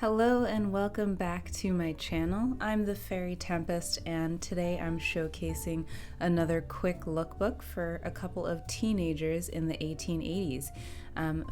Hello and welcome back to my channel. I'm the Fairy Tempest, and today I'm showcasing another quick lookbook for a couple of teenagers in the 1880s.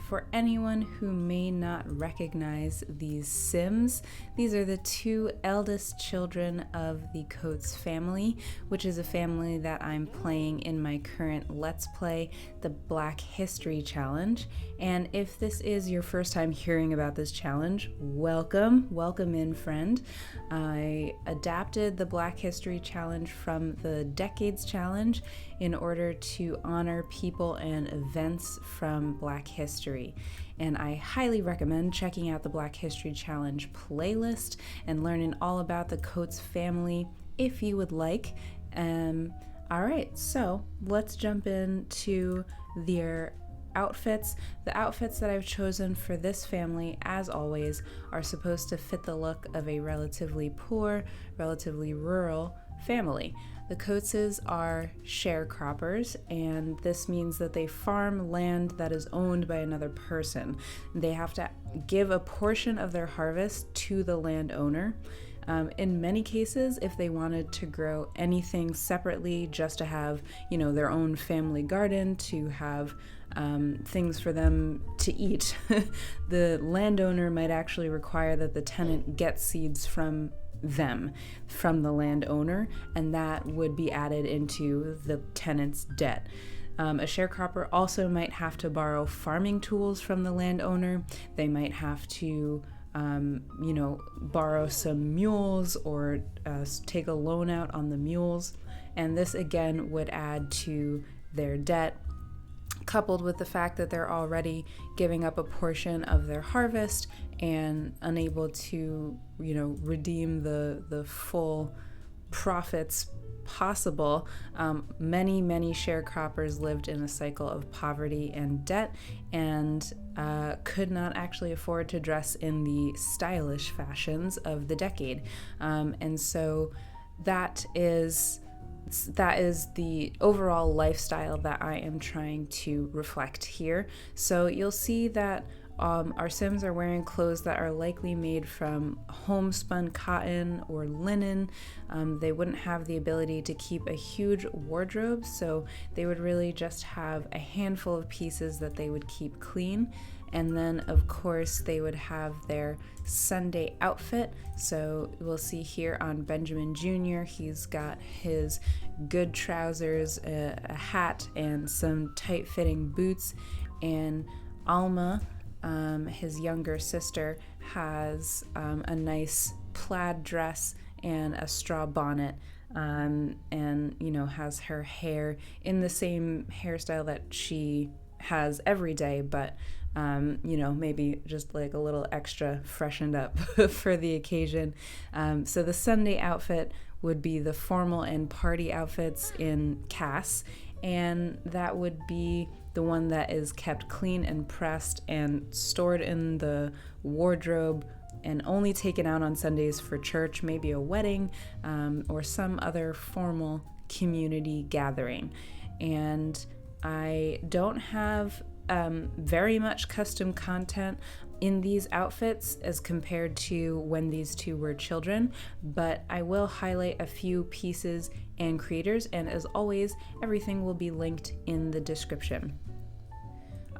For anyone who may not recognize these Sims, these are the two eldest children of the Coates family, which is a family that I'm playing in my current Let's Play, the Black History Challenge. And if this is your first time hearing about this challenge, welcome in, friend. I adapted the Black History Challenge from the Decades Challenge in order to honor people and events from Black history. And I highly recommend checking out the Black History Challenge playlist and learning all about the Coates family if you would like. All right, so let's jump into their outfits. The outfits that I've chosen for this family, as always, are supposed to fit the look of a relatively poor, relatively rural family. The Coateses are sharecroppers, and this means that they farm land that is owned by another person. They have to give a portion of their harvest to the landowner. In many cases, if they wanted to grow anything separately, just to have, their own family garden, to have things for them to eat, the landowner might actually require that the tenant get seeds from the landowner, and that would be added into the tenant's debt. A sharecropper also might have to borrow farming tools from the landowner. They might have to borrow some mules or take a loan out on the mules, and this again would add to their debt, coupled with the fact that they're already giving up a portion of their harvest and unable to, redeem the full profits possible. Many sharecroppers lived in a cycle of poverty and debt and could not actually afford to dress in the stylish fashions of the decade. And so that is the overall lifestyle that I am trying to reflect here. So you'll see that our Sims are wearing clothes that are likely made from homespun cotton or linen. They wouldn't have the ability to keep a huge wardrobe, so they would really just have a handful of pieces that they would keep clean. And then, of course, they would have their Sunday outfit. So we'll see here on Benjamin Jr., he's got his good trousers, a hat, and some tight-fitting boots. And Alma, his younger sister, has a nice plaid dress and a straw bonnet, and has her hair in the same hairstyle that she has every day, but maybe just like a little extra freshened up for the occasion. So the Sunday outfit would be the formal and party outfits in Cass, and that would be the one that is kept clean and pressed and stored in the wardrobe and only taken out on Sundays for church, maybe a wedding, or some other formal community gathering. And I don't have very much custom content in these outfits as compared to when these two were children, but I will highlight a few pieces and creators, and as always, everything will be linked in the description.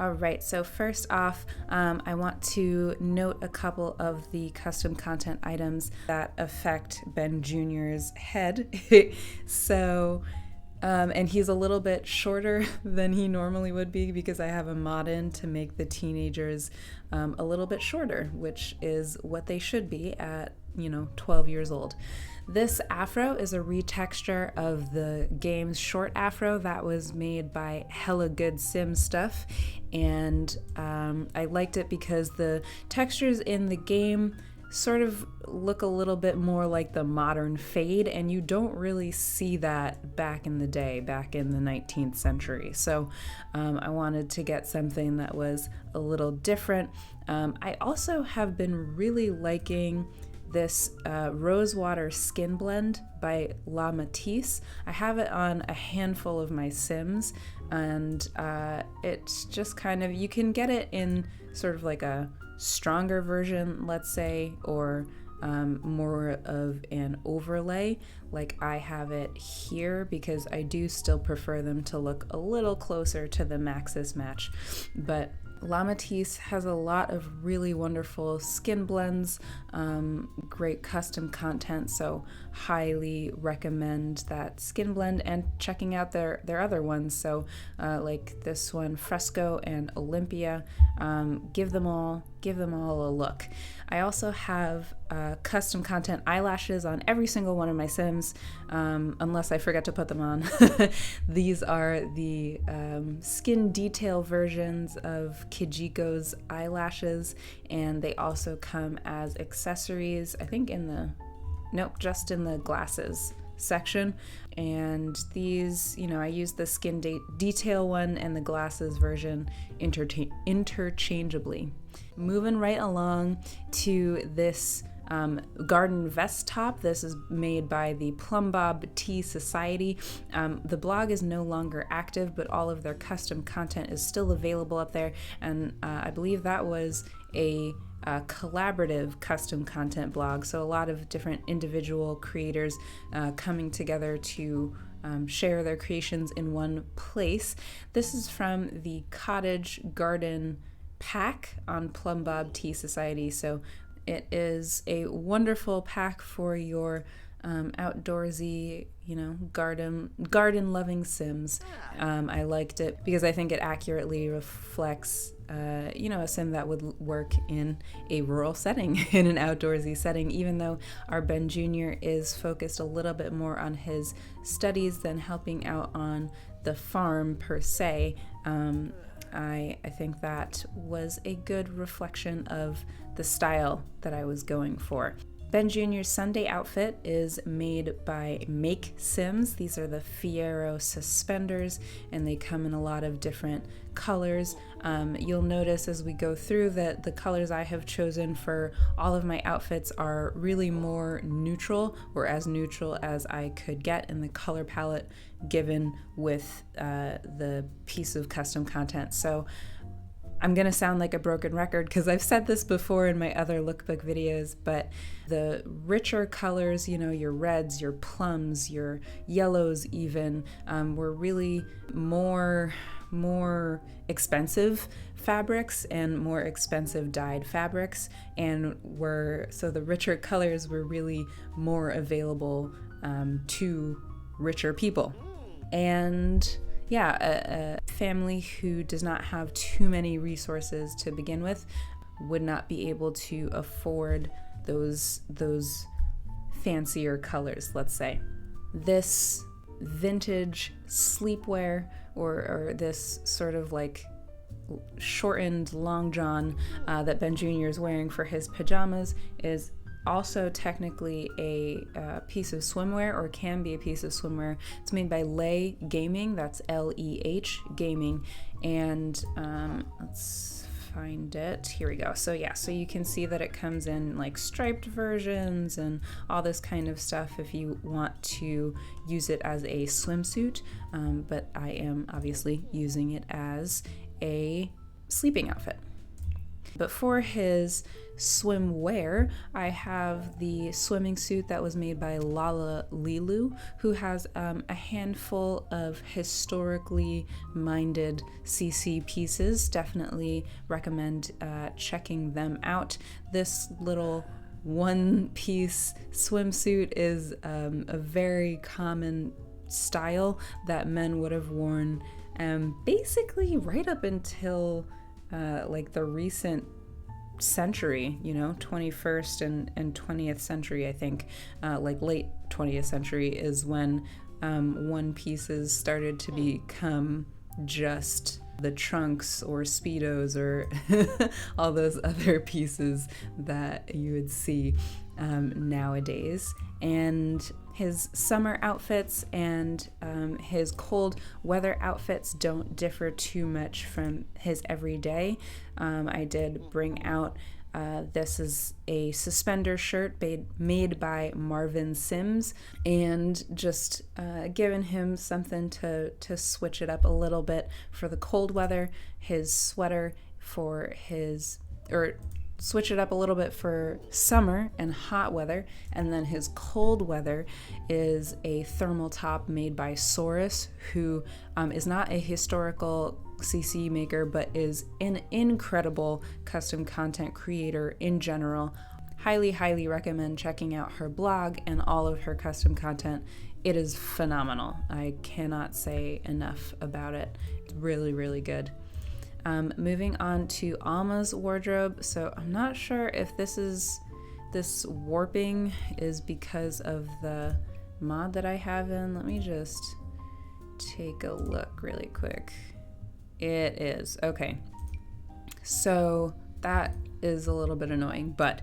All right, so first off, I want to note a couple of the custom content items that affect Ben Jr.'s head. And he's a little bit shorter than he normally would be because I have a mod in to make the teenagers a little bit shorter, which is what they should be at, 12 years old. This afro is a retexture of the game's short afro that was made by Hella Good Sim Stuff, and I liked it because the textures in the game sort of look a little bit more like the modern fade, and you don't really see that back in the day, back in the 19th century. So I wanted to get something that was a little different. I also have been really liking this Rosewater Skin Blend by La Matisse. I have it on a handful of my Sims, and it's just kind of, you can get it in sort of like a stronger version, let's say, or more of an overlay like I have it here, because I do still prefer them to look a little closer to the Maxis match. But La Matisse has a lot of really wonderful skin blends, great custom content, so highly recommend that skin blend and checking out their other ones. So like this one, Fresco and Olympia, give them all a look. I also have custom content eyelashes on every single one of my Sims, unless I forget to put them on. These are the skin detail versions of Kijiko's eyelashes, and they also come as accessories, I think just in the glasses section. And these, I use the skin detail one and the glasses version interchangeably. Moving right along to this garden vest top. This is made by the Plumbob Tea Society. The blog is no longer active, but all of their custom content is still available up there, and I believe that was a collaborative custom content blog, so a lot of different individual creators coming together to share their creations in one place. This is from the Cottage Garden pack on Plumbob Tea Society, so it is a wonderful pack for your outdoorsy, garden loving Sims. I liked it because I think it accurately reflects a sim that would work in a rural setting, in an outdoorsy setting, even though our Ben Jr. is focused a little bit more on his studies than helping out on the farm per se. I think that was a good reflection of the style that I was going for. Ben Jr.'s Sunday outfit is made by Make Sims. These are the Fiero suspenders, and they come in a lot of different colors. You'll notice as we go through that the colors I have chosen for all of my outfits are really more neutral, or as neutral as I could get in the color palette given with the piece of custom content. So I'm going to sound like a broken record because I've said this before in my other lookbook videos, but the richer colors, your reds, your plums, your yellows even, were really more expensive fabrics and more expensive dyed fabrics, and so the richer colors were really more available to richer people. And a family who does not have too many resources to begin with would not be able to afford those fancier colors, let's say. This vintage sleepwear or this sort of like shortened long john that Ben Jr. is wearing for his pajamas is also technically a piece of swimwear, or can be a piece of swimwear. It's made by Leh Gaming, that's L-E-H Gaming, and let's find it. Here we go. So you can see that it comes in like striped versions and all this kind of stuff if you want to use it as a swimsuit, but I am obviously using it as a sleeping outfit. But for his swimwear, I have the swimming suit that was made by Lala Lilu, who has a handful of historically minded CC pieces. Definitely recommend checking them out. This little one-piece swimsuit is a very common style that men would have worn basically right up until like the recent century, 21st and 20th century, I think, like late 20th century is when one pieces started to become just the trunks or Speedos or all those other pieces that you would see nowadays. And his summer outfits and his cold weather outfits don't differ too much from his everyday. I did bring out this is a suspender shirt made by Marvin Sims, and just given him something to switch it up a little bit for the cold weather. His sweater for or switch it up a little bit for summer and hot weather, and then his cold weather is a thermal top made by Saurus, who is not a historical CC maker, but is an incredible custom content creator in general. Highly recommend checking out her blog and all of her custom content. It is phenomenal. I cannot say enough about it. It's really good. Moving on to Alma's wardrobe. So I'm not sure if this warping is because of the mod that I have in. Let me just take a look really quick. It is. Okay. So that is a little bit annoying, but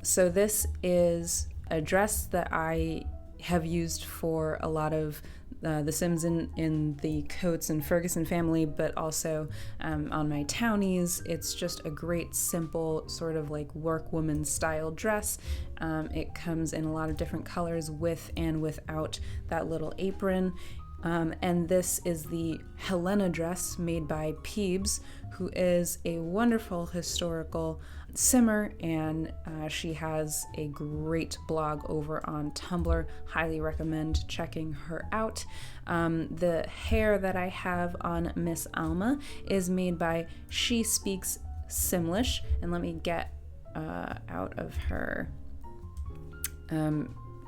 so this is a dress that I have used for a lot of the Sims in the Coates and Ferguson family, but also on my townies. It's just a great, simple, sort of like workwoman style dress. It comes in a lot of different colors with and without that little apron. And this is the Helena dress made by Peebs, who is a wonderful historical simmer, and she has a great blog over on Tumblr. Highly recommend checking her out. The hair that I have on Miss Alma is made by She Speaks Simlish, and let me get out of her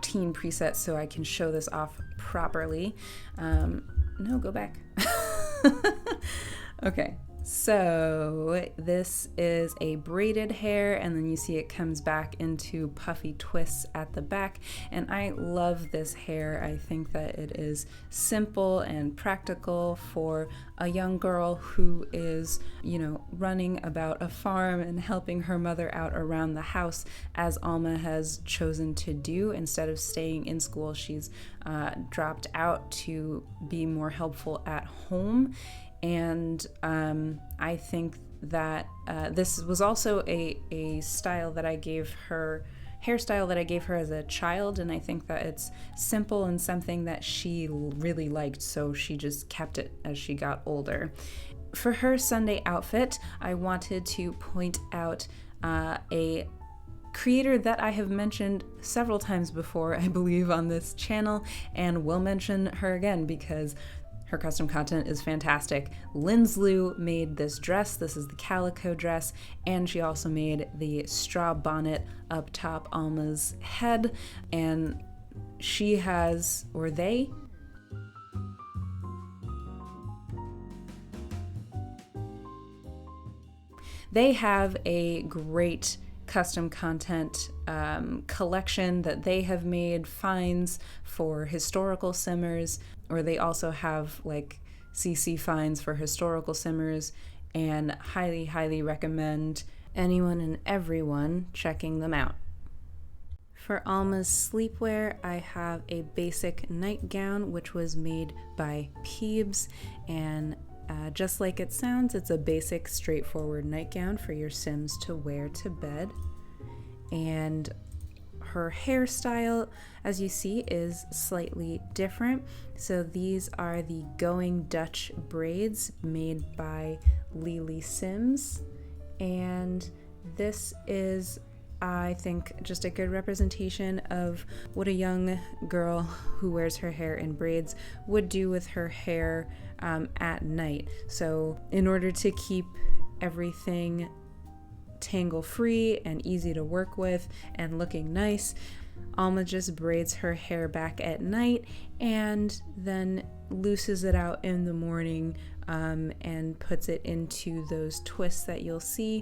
teen preset so I can show this off properly. No, go back. Okay, so this is a braided hair, and then you see it comes back into puffy twists at the back, and I love this hair. I think that it is simple and practical for a young girl who is, running about a farm and helping her mother out around the house, as Alma has chosen to do. Instead of staying in school, she's dropped out to be more helpful at home. And I think that this was also a style that I gave her, hairstyle that I gave her as a child, and I think that it's simple and something that she really liked, so she just kept it as she got older. For her Sunday outfit, I wanted to point out a creator that I have mentioned several times before, I believe, on this channel, and will mention her again because her custom content is fantastic. Linsloo made this dress. This is the calico dress, and she also made the straw bonnet up top Alma's head. And she has, or they have a great custom content collection that they have made, finds for historical simmers, or they also have like CC finds for historical simmers, and highly recommend anyone and everyone checking them out. For Alma's sleepwear, I have a basic nightgown which was made by Peebs, and just like it sounds, it's a basic, straightforward nightgown for your Sims to wear to bed. And her hairstyle, as you see, is slightly different. So these are the Going Dutch braids made by Lily Sims. And this is, I think, just a good representation of what a young girl who wears her hair in braids would do with her hair at night. So in order to keep everything tangle free and easy to work with and looking nice, Alma just braids her hair back at night and then looses it out in the morning and puts it into those twists that you'll see.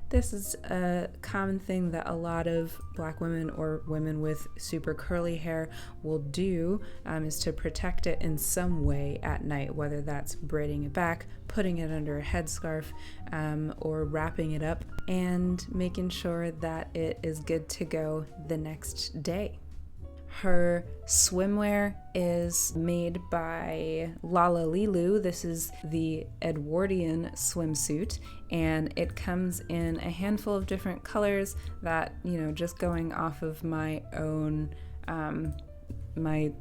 This is a common thing that a lot of Black women or women with super curly hair will do, is to protect it in some way at night, whether that's braiding it back, putting it under a headscarf, or wrapping it up and making sure that it is good to go the next day. Her swimwear is made by Lala Lilu. This is the Edwardian swimsuit, and it comes in a handful of different colors that, just going off of my own my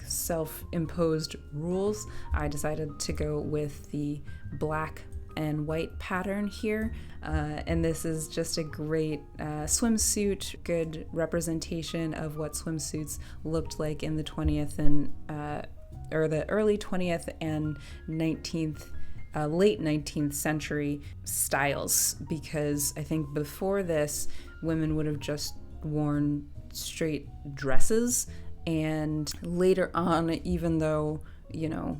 self-imposed rules, I decided to go with the black and white pattern here. And this is just a great swimsuit, good representation of what swimsuits looked like in the 20th and or the early 20th and 19th, late 19th century styles, because I think before this, women would have just worn straight dresses. And later on, even though, you know,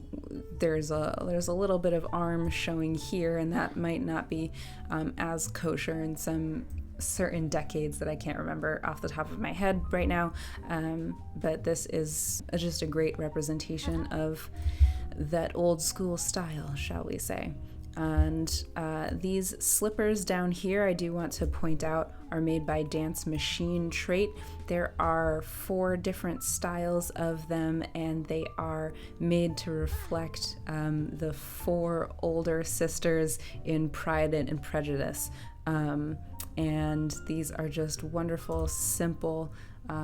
there's a little bit of arm showing here, and that might not be as kosher in some certain decades that I can't remember off the top of my head right now, but this is just a great representation of that old school style, shall we say. And these slippers down here, I do want to point out, are made by Dance Machine Trait. There are 4 different styles of them, and they are made to reflect the 4 older sisters in Pride and Prejudice. And these are just wonderful, simple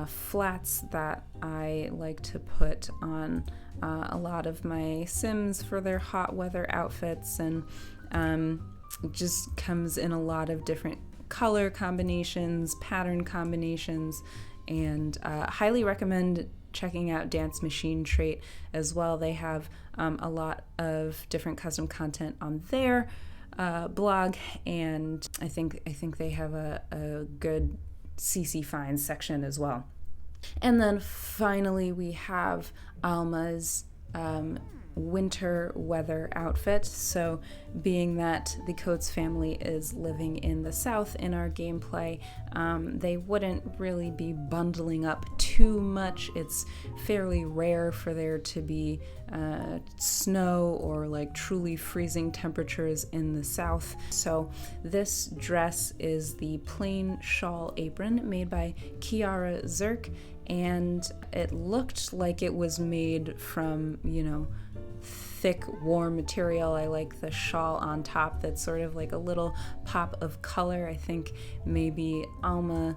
flats that I like to put on a lot of my Sims for their hot weather outfits, and it just comes in a lot of different color combinations, pattern combinations, and highly recommend checking out Dance Machine Trait as well. They have a lot of different custom content on their blog, and I think they have a good CC Finds section as well. And then finally we have Alma's winter weather outfit. So being that the Coates family is living in the South in our gameplay, they wouldn't really be bundling up too much. It's fairly rare for there to be snow or like truly freezing temperatures in the South. So this dress is the plain shawl apron made by Kiara Zirk, and it looked like it was made from, you know, thick, warm material. I like the shawl on top that's sort of like a little pop of color. I think maybe Alma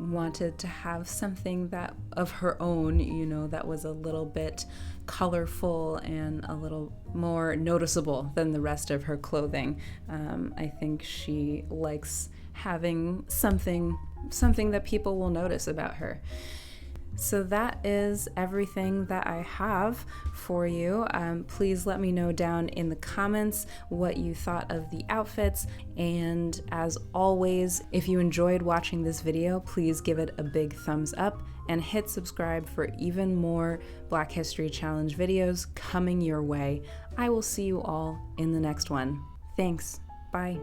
wanted to have something that of her own, you know, that was a little bit colorful and a little more noticeable than the rest of her clothing. I think she likes having something that people will notice about her. So that is everything that I have for you. Please let me know down in the comments what you thought of the outfits. And as always, if you enjoyed watching this video, please give it a big thumbs up and hit subscribe for even more Black History Challenge videos coming your way. I will see you all in the next one. Thanks. Bye.